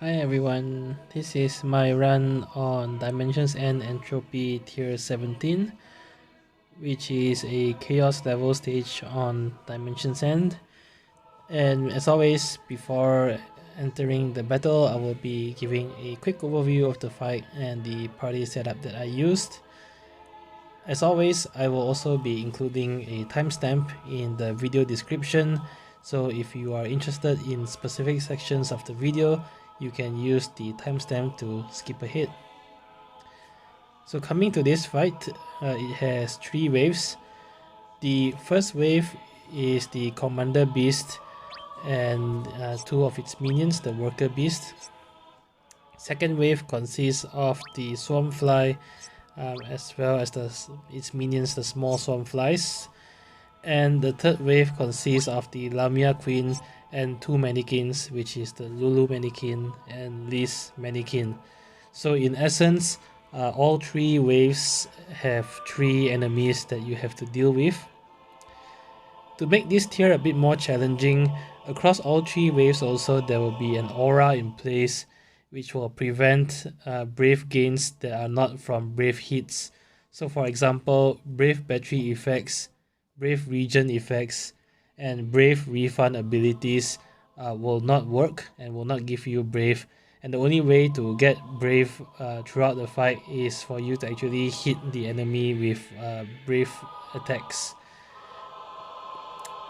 Hi everyone, this is my run on Dimensions End Entropy Tier 17, which is a Chaos level stage on Dimensions End. And as always, before entering the battle, I will be giving a quick overview of the fight and the party setup that I used. As always, I will also be including a timestamp in the video description, so if you are interested in specific sections of the video, you can use the timestamp to skip ahead. So coming to this fight, it has 3 waves. The first wave is the Commander Beast and 2 of its minions, the Worker Beast. Second wave consists of the Swarmfly as well as its minions, the small Swarmflies. And the third wave consists of the Lamia Queen and 2 mannequins, which is the Lulu mannequin and Liz mannequin. So in essence, all 3 waves have 3 enemies that you have to deal with. To make this tier a bit more challenging, across all 3 waves also there will be an aura in place which will prevent brave gains that are not from brave hits. So for example, brave battery effects, brave regen effects, and brave refund abilities will not work and will not give you brave. And the only way to get brave throughout the fight is for you to actually hit the enemy with brave attacks.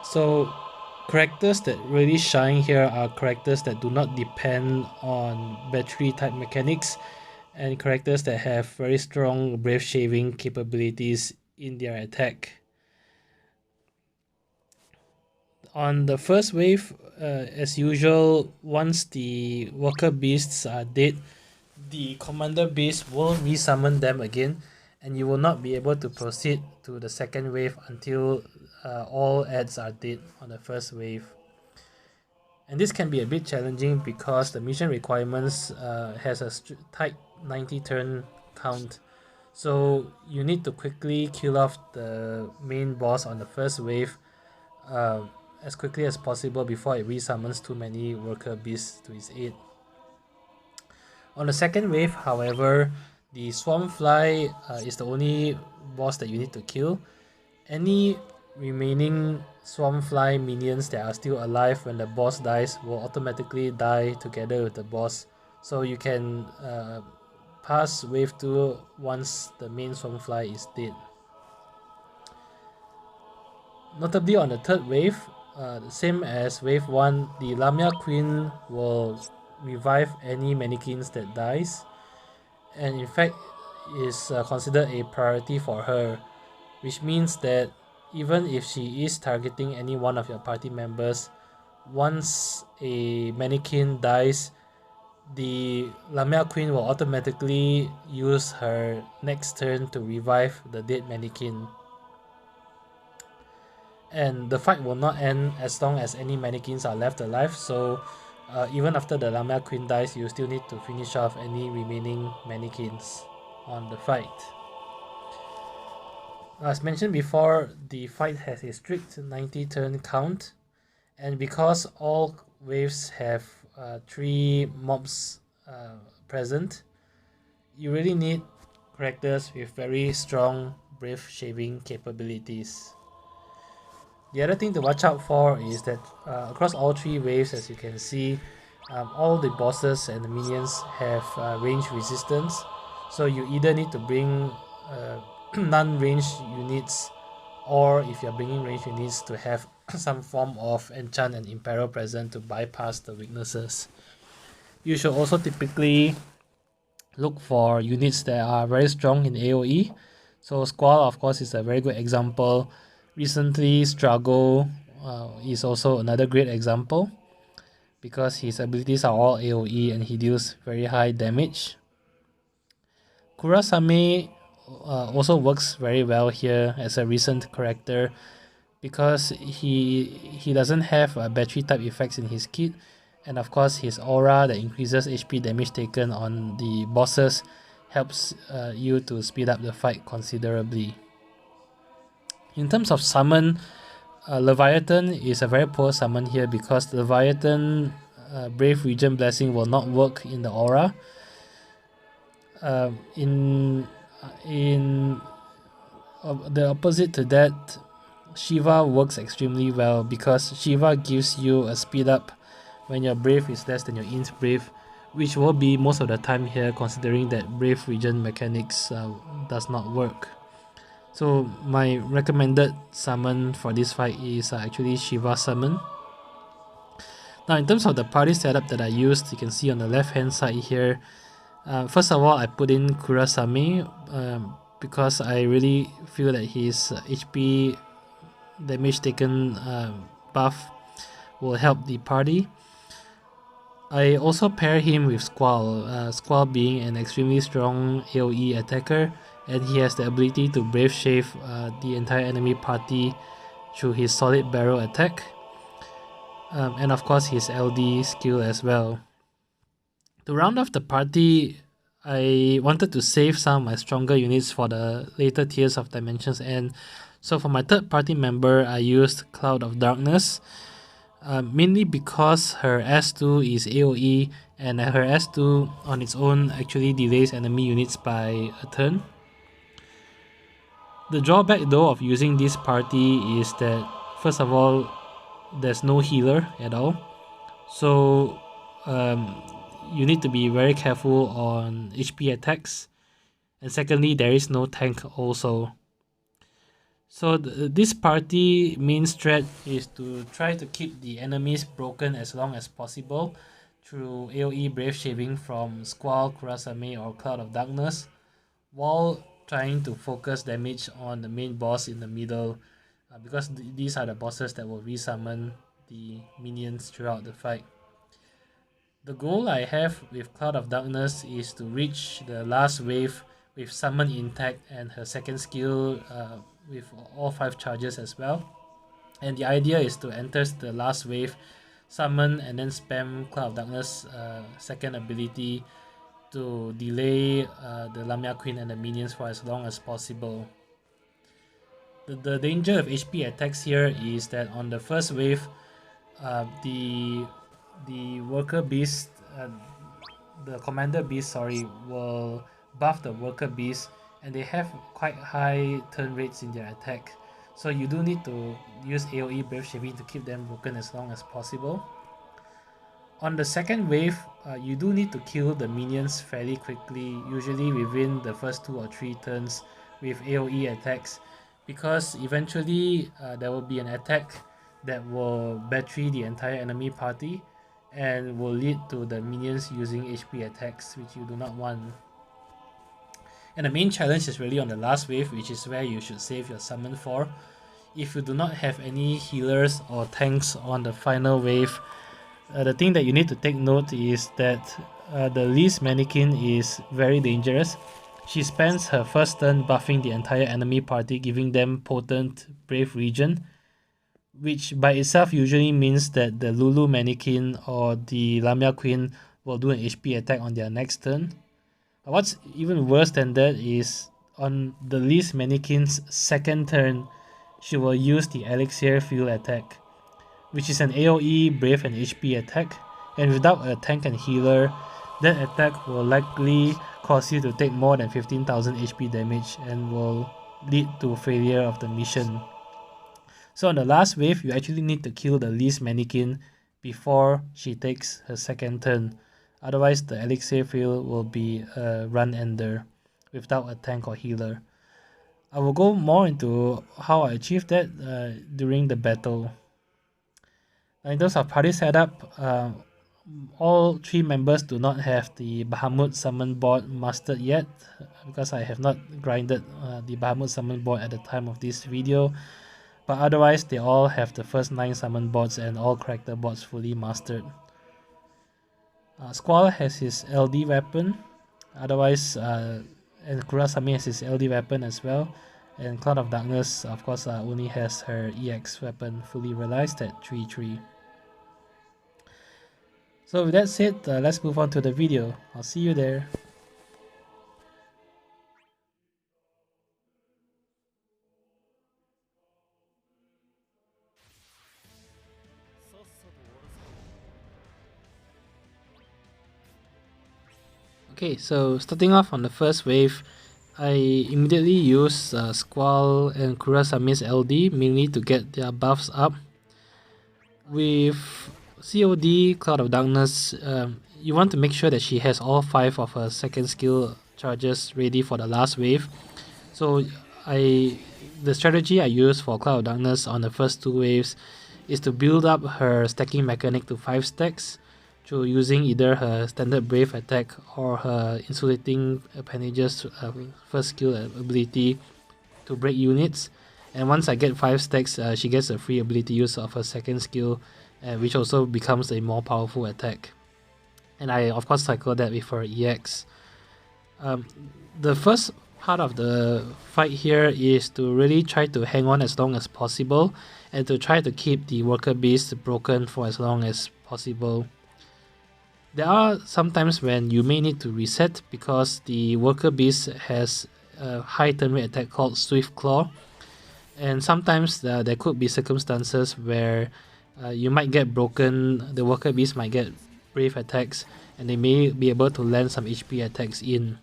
So characters that really shine here are characters that do not depend on battery type mechanics and characters that have very strong brave shaving capabilities in their attack. On the first wave, as usual, once the worker beasts are dead, the commander beast will resummon them again, and you will not be able to proceed to the second wave until all ads are dead on the first wave. And this can be a bit challenging because the mission requirements has a tight 90 turn count. So you need to quickly kill off the main boss on the first wave as quickly as possible before it resummons too many worker beasts to its aid. On the second wave, however, the Swarmfly is the only boss that you need to kill. Any remaining Swarmfly minions that are still alive when the boss dies will automatically die together with the boss. So you can pass wave 2 once the main Swarmfly is dead. Notably on the third wave, same as wave 1, the Lamia Queen will revive any mannequins that dies, and in fact is considered a priority for her, which means that even if she is targeting any one of your party members, once a mannequin dies, the Lamia Queen will automatically use her next turn to revive the dead mannequin. And the fight will not end as long as any mannequins are left alive, so even after the Lamia Queen dies, you still need to finish off any remaining mannequins on the fight. As mentioned before, the fight has a strict 90 turn count, and because all waves have 3 mobs present, you really need characters with very strong brave shaving capabilities. The other thing to watch out for is that across all 3 waves, as you can see, all the bosses and the minions have range resistance, so you either need to bring non-ranged units, or if you're bringing ranged units, to have some form of enchant and imperil present to bypass the weaknesses. You should also typically look for units that are very strong in AoE. So Squall, of course, is a very good example. Recently, Struggle is also another great example because his abilities are all AoE and he deals very high damage. Kurasame also works very well here as a recent character because he doesn't have battery type effects in his kit, and of course his aura that increases HP damage taken on the bosses helps you to speed up the fight considerably. In terms of summon, Leviathan is a very poor summon here because Leviathan Brave Regent Blessing will not work in the aura. In the opposite to that, Shiva works extremely well because Shiva gives you a speed up when your Brave is less than your Int Brave, which will be most of the time here considering that Brave Regent mechanics does not work. So my recommended summon for this fight is actually Shiva summon. Now in terms of the party setup that I used, you can see on the left hand side here, first of all I put in Kurasame because I really feel that his HP damage taken buff will help the party. I also pair him with Squall, Squall being an extremely strong AoE attacker, and he has the ability to Brave Shave the entire enemy party through his solid barrel attack, and of course his LD skill as well. To round off the party, I wanted to save some of my stronger units for the later tiers of Dimensions End, so for my third party member I used Cloud of Darkness. Mainly because her S2 is AoE and her S2 on its own actually delays enemy units by a turn. The drawback though of using this party is that first of all there's no healer at all, so you need to be very careful on HP attacks, and secondly there is no tank also. So this party main strat is to try to keep the enemies broken as long as possible through AoE Brave Shaving from Squall, Kurasame or Cloud of Darkness, while trying to focus damage on the main boss in the middle, because these are the bosses that will resummon the minions throughout the fight. The goal I have with Cloud of Darkness is to reach the last wave with Summon intact and her second skill with all 5 charges as well. And the idea is to enter the last wave, summon and then spam Cloud of Darkness second ability to delay the Lamia Queen and the minions for as long as possible. The danger of HP attacks here is that on the first wave, the worker beast, the commander beast, will buff the worker beast, and they have quite high turn rates in their attack. So you do need to use AoE Brave Shaving to keep them broken as long as possible. On the second wave, you do need to kill the minions fairly quickly, usually within the first 2 or 3 turns with AoE attacks, because eventually there will be an attack that will battery the entire enemy party and will lead to the minions using HP attacks, which you do not want. And the main challenge is really on the last wave, which is where you should save your summon for. If you do not have any healers or tanks on the final wave, the thing that you need to take note is that the Lee's mannequin is very dangerous. She spends her first turn buffing the entire enemy party, giving them potent Brave Regen, which by itself usually means that the Lulu mannequin or the Lamia Queen will do an HP attack on their next turn. What's even worse than that is on the Lee's mannequin's second turn, she will use the Elixir Field attack, which is an AoE Brave and HP attack, and without a tank and healer, that attack will likely cause you to take more than 15,000 HP damage and will lead to failure of the mission. So on the last wave, you actually need to kill the Lee's mannequin before she takes her second turn. Otherwise, the Elixir Field will be a run-ender without a tank or healer. I will go more into how I achieved that during the battle. In terms of party setup, all 3 members do not have the Bahamut summon board mastered yet, because I have not grinded the Bahamut summon board at the time of this video. But otherwise, they all have the first 9 summon boards and all character boards fully mastered. Squall has his LD weapon, otherwise, and Kurasame has his LD weapon as well. And Cloud of Darkness, of course, only has her EX weapon fully realized at 3-3. So with that said, let's move on to the video. I'll see you there. Okay, so starting off on the first wave, I immediately use Squall and Kurasame's LD mainly to get their buffs up. With COD, Cloud of Darkness, you want to make sure that she has all 5 of her second skill charges ready for the last wave. So the strategy I use for Cloud of Darkness on the first 2 waves is to build up her stacking mechanic to 5 stacks through using either her standard Brave attack or her insulating appendages first skill ability to break units. And once I get 5 stacks, she gets a free ability use of her second skill, which also becomes a more powerful attack. And I of course cycle that with her EX. The first part of the fight here is to really try to hang on as long as possible and to try to keep the worker beast broken for as long as possible. There are some times when you may need to reset because the worker beast has a high turn rate attack called Swift Claw, and sometimes there could be circumstances where you might get broken, the worker beast might get brave attacks, and they may be able to land some HP attacks in.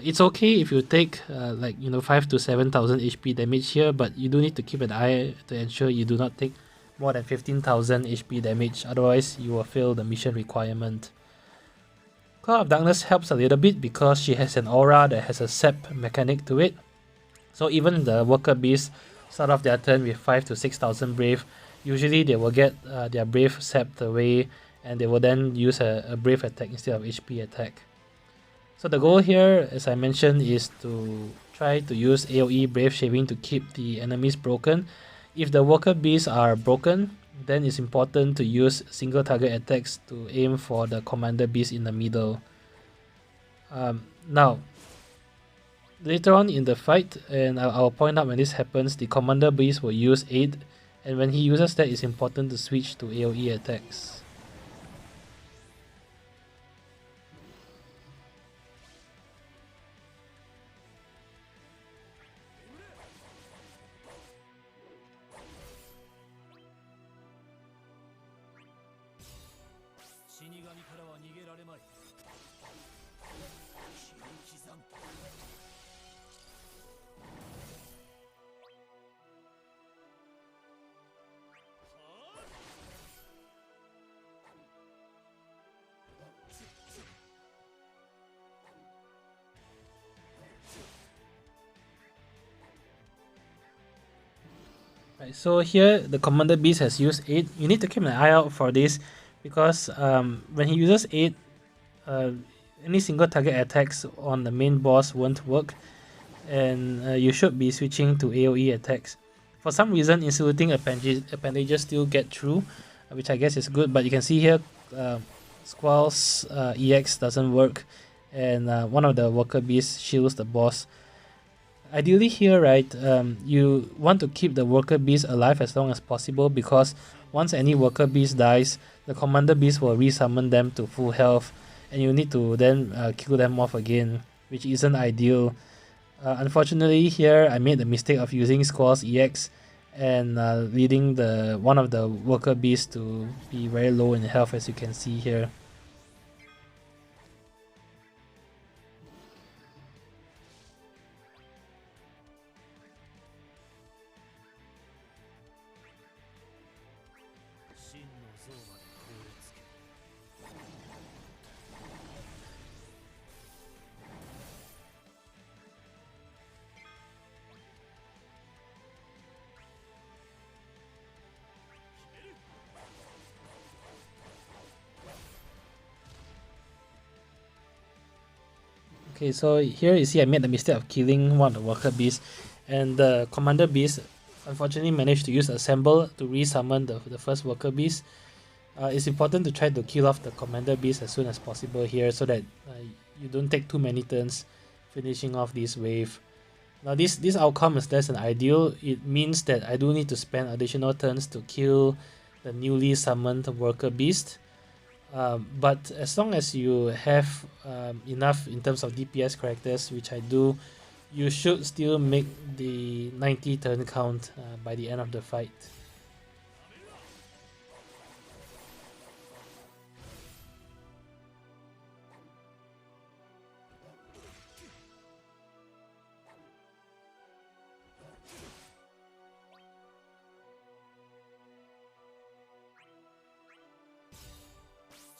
It's okay if you take 5 to 7,000 HP damage here, but you do need to keep an eye to ensure you do not take more than 15,000 HP damage, otherwise you will fail the mission requirement. Cloud of Darkness helps a little bit because she has an aura that has a sap mechanic to it. So even the worker beasts start off their turn with 5 to 6,000 brave, usually they will get their brave sapped away and they will then use a brave attack instead of HP attack. So the goal here, as I mentioned, is to try to use AoE Brave Shaving to keep the enemies broken. If the worker beasts are broken, then it's important to use single target attacks to aim for the commander beast in the middle. Now, later on in the fight, and I'll point out when this happens, the commander beast will use aid, and when he uses that, it's important to switch to AoE attacks. Right, so here the commander beast has used 8. You need to keep an eye out for this because when he uses 8, any single target attacks on the main boss won't work, and you should be switching to AoE attacks. For some reason, insulating appendages still get through, which I guess is good, but you can see here Squall's EX doesn't work, and one of the worker beasts shields the boss. Ideally here, right, you want to keep the worker beast alive as long as possible because once any worker beast dies, the commander beast will resummon them to full health, and you need to then kill them off again, which isn't ideal. Unfortunately here, I made the mistake of using Squall's EX and leading one of the worker beasts to be very low in health, as you can see here. Okay, so here you see I made the mistake of killing one of the worker beasts, and the commander beast unfortunately managed to use assemble to resummon the first worker beast. It's important to try to kill off the commander beast as soon as possible here so that you don't take too many turns finishing off this wave. Now this outcome is less than ideal. It means that I do need to spend additional turns to kill the newly summoned worker beast. But as long as you have enough in terms of DPS characters, which I do, you should still make the 90 turn count by the end of the fight.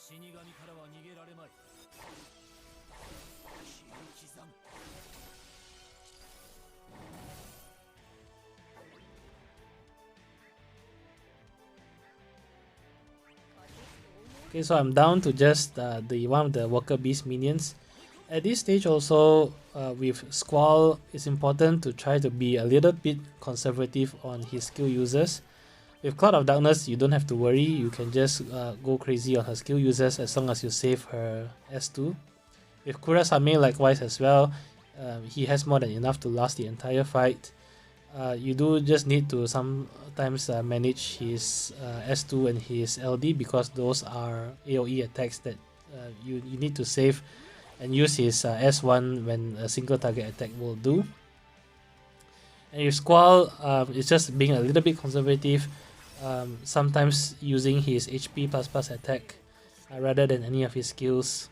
Okay, so I'm down to just the one of the worker beast minions. At this stage also, with Squall, it's important to try to be a little bit conservative on his skill users. With Cloud of Darkness, you don't have to worry, you can just go crazy on her skill users as long as you save her S2. With Kurasame likewise as well, he has more than enough to last the entire fight. You do just need to sometimes manage his S2 and his LD because those are AoE attacks that you need to save and use his S1 when a single target attack will do. And with Squall, it's just being a little bit conservative, sometimes using his HP plus attack rather than any of his skills.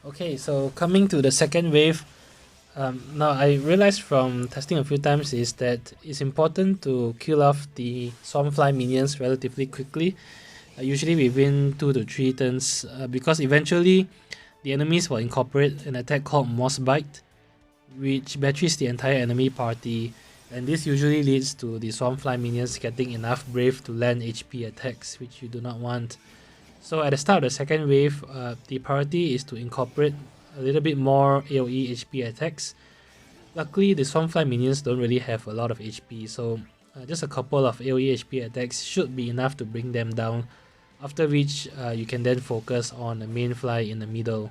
Okay, so coming to the second wave, now I realized from testing a few times is that it's important to kill off the Swarmfly minions relatively quickly, usually within 2 to 3 turns, because eventually the enemies will incorporate an attack called Moss Bite, which batteries the entire enemy party, and this usually leads to the Swarmfly minions getting enough Brave to land HP attacks, which you do not want. So at the start of the second wave, the priority is to incorporate a little bit more AoE HP attacks. Luckily, the Swarmfly minions don't really have a lot of HP, so just a couple of AoE HP attacks should be enough to bring them down, after which you can then focus on the main fly in the middle.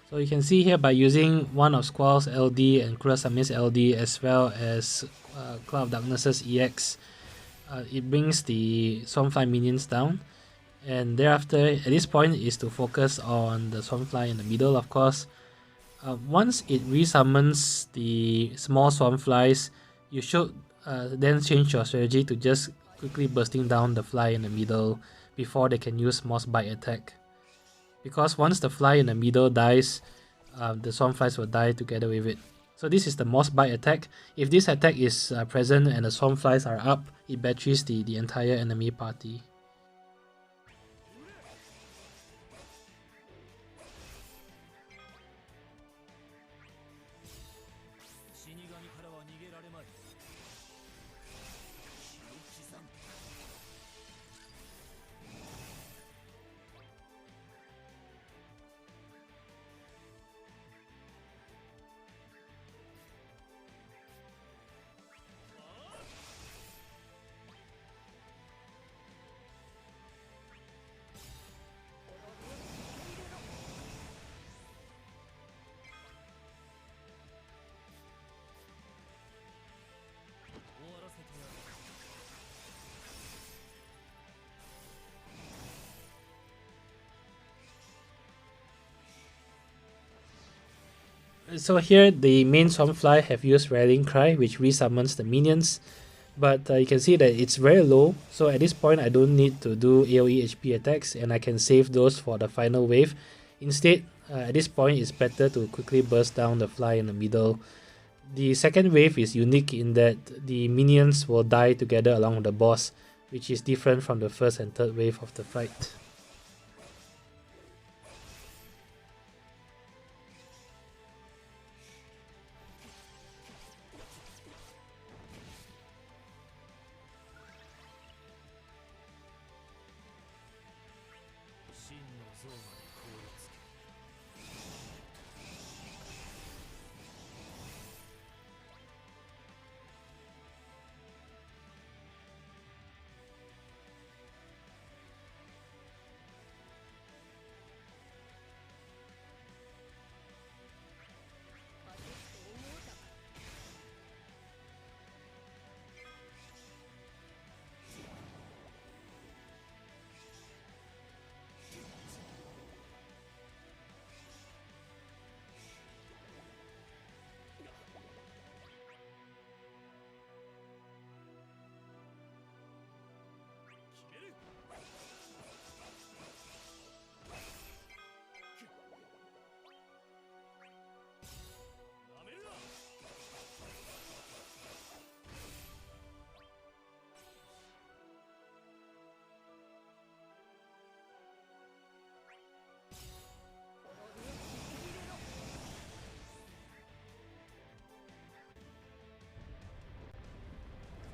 So you can see here by using one of Squall's LD and Kurasame's LD as well as Cloud of Darkness's EX, it brings the Swarmfly minions down. And thereafter, at this point, is to focus on the Swarmfly in the middle, of course. Once it resummons the small Swarmflies, you should then change your strategy to just quickly bursting down the fly in the middle before they can use Moss Bite attack. Because once the fly in the middle dies, the Swarmflies will die together with it. So this is the Moss Bite attack. If this attack is present and the Swarmflies are up, it batteries the entire enemy party. So here the main Swarmfly have used Rallying Cry, which resummons the minions, but you can see that it's very low, so at this point I don't need to do AoE HP attacks and I can save those for the final wave. Instead, at this point it's better to quickly burst down the fly in the middle. The second wave is unique in that the minions will die together along with the boss, which is different from the first and third wave of the fight.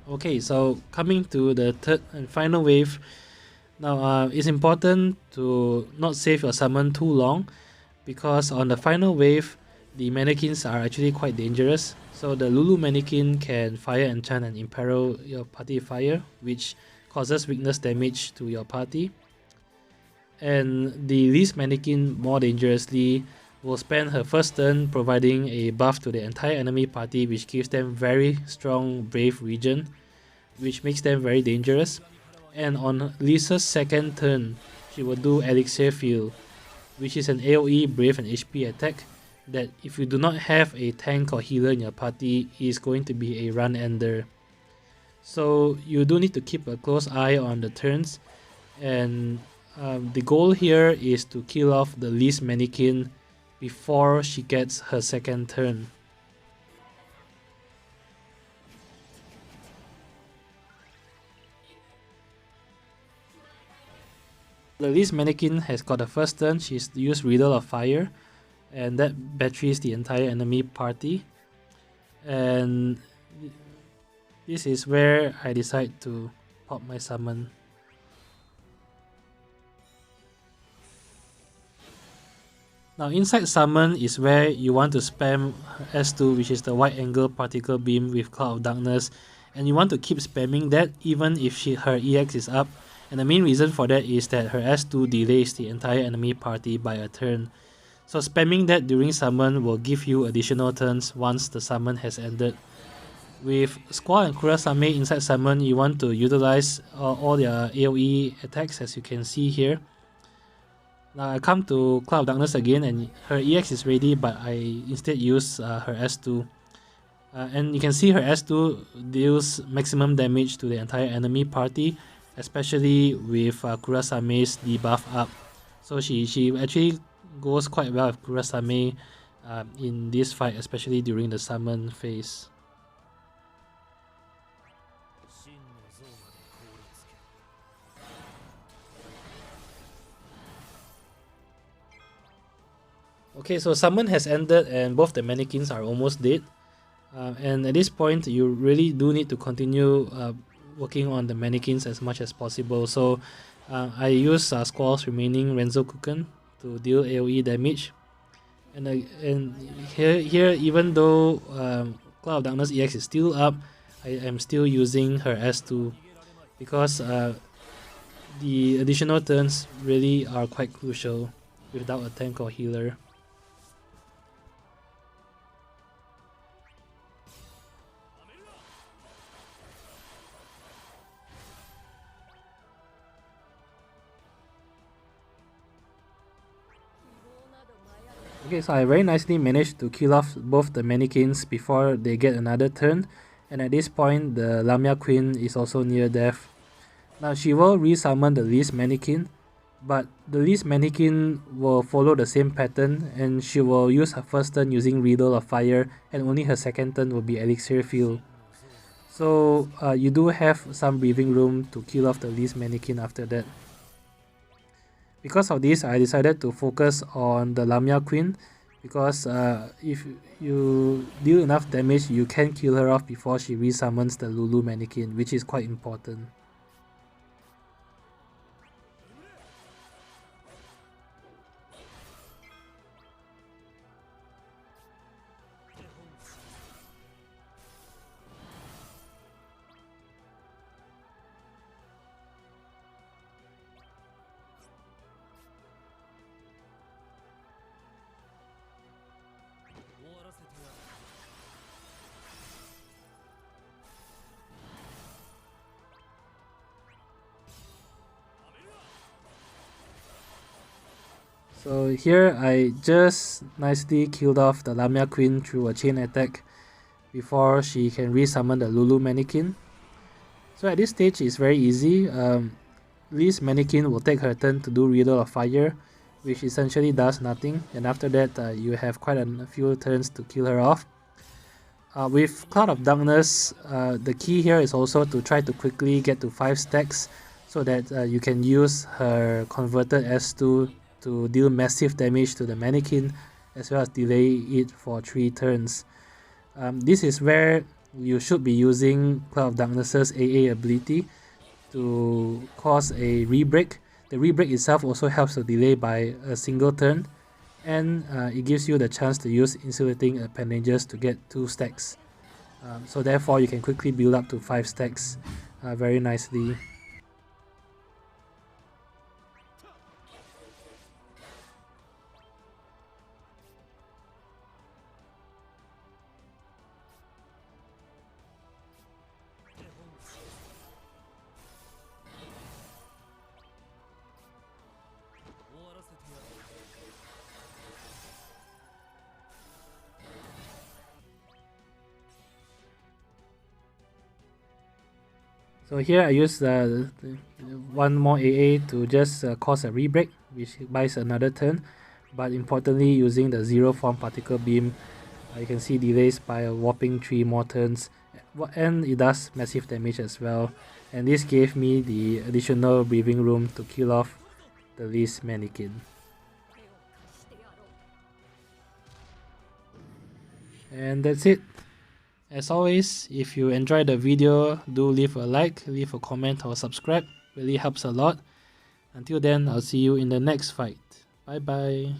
Okay, so coming to the third and final wave. Now, it's important to not save your summon too long, because on the final wave, the mannequins are actually quite dangerous. So the Lulu mannequin can fire enchant and imperil your party fire, which causes weakness damage to your party. And the Least mannequin, more dangerously, will spend her first turn providing a buff to the entire enemy party, which gives them very strong Brave Regen, which makes them very dangerous. And on Lisa's second turn, she will do Elixir Field, which is an AoE Brave and HP attack that if you do not have a tank or healer in your party, is going to be a run ender. So you do need to keep a close eye on the turns, and the goal here is to kill off the Least mannequin before she gets her second turn. The Least mannequin has got a first turn. She's used Riddle of Fire, and that batteries the entire enemy party. And this is where I decide to pop my summon. Now inside summon is where you want to spam S2, which is the wide angle particle beam with Cloud of Darkness, and you want to keep spamming that even if her EX is up. And the main reason for that is that her S2 delays the entire enemy party by a turn. So spamming that during summon will give you additional turns once the summon has ended. With Squall and Kurasame inside summon, you want to utilize all their AoE attacks, as you can see here. Now I come to Cloud of Darkness again, and her EX is ready, but I instead use her S2. And you can see her S2 deals maximum damage to the entire enemy party, especially with Kurasame's debuff up. So she actually goes quite well with Kurasame in this fight, especially during the summon phase. Okay, so summon has ended and both the mannequins are almost dead. And at this point, you really do need to continue working on the mannequins as much as possible. So I use Squall's remaining Renzokuken to deal AoE damage. And here even though Cloud of Darkness EX is still up, I am still using her S2 because the additional turns really are quite crucial without a tank or healer. Okay, so I very nicely managed to kill off both the mannequins before they get another turn, and at this point the Lamia Queen is also near death. Now she will resummon the least mannequin, but the least mannequin will follow the same pattern and she will use her first turn using Riddle of Fire, and only her second turn will be Elixir Field. So you do have some breathing room to kill off the least mannequin after that. Because of this, I decided to focus on the Lamia Queen, because if you deal enough damage, you can kill her off before she resummons the Lulu mannequin, which is quite important. So here I just nicely killed off the Lamia Queen through a chain attack before she can resummon the Lulu mannequin. So at this stage it's very easy. Lee's mannequin will take her turn to do Riddle of Fire, which essentially does nothing, and after that you have quite a few turns to kill her off. With Cloud of Darkness, the key here is also to try to quickly get to 5 stacks so that you can use her converted S2 to deal massive damage to the mannequin, as well as delay it for 3 turns. This is where you should be using Cloud of Darkness's AA ability to cause a rebreak. The rebreak itself also helps to delay by a single turn, and it gives you the chance to use insulating appendages to get 2 stacks. So therefore you can quickly build up to 5 stacks very nicely. So here I use one more AA to just cause a rebreak, which buys another turn. But importantly, using the Zero Form Particle Beam, you can see delays by a whopping 3 more turns, and it does massive damage as well. And this gave me the additional breathing room to kill off the least mannequin. And that's it. As always, if you enjoyed the video, do leave a like, leave a comment or subscribe. Really helps a lot. Until then, I'll see you in the next fight. Bye bye.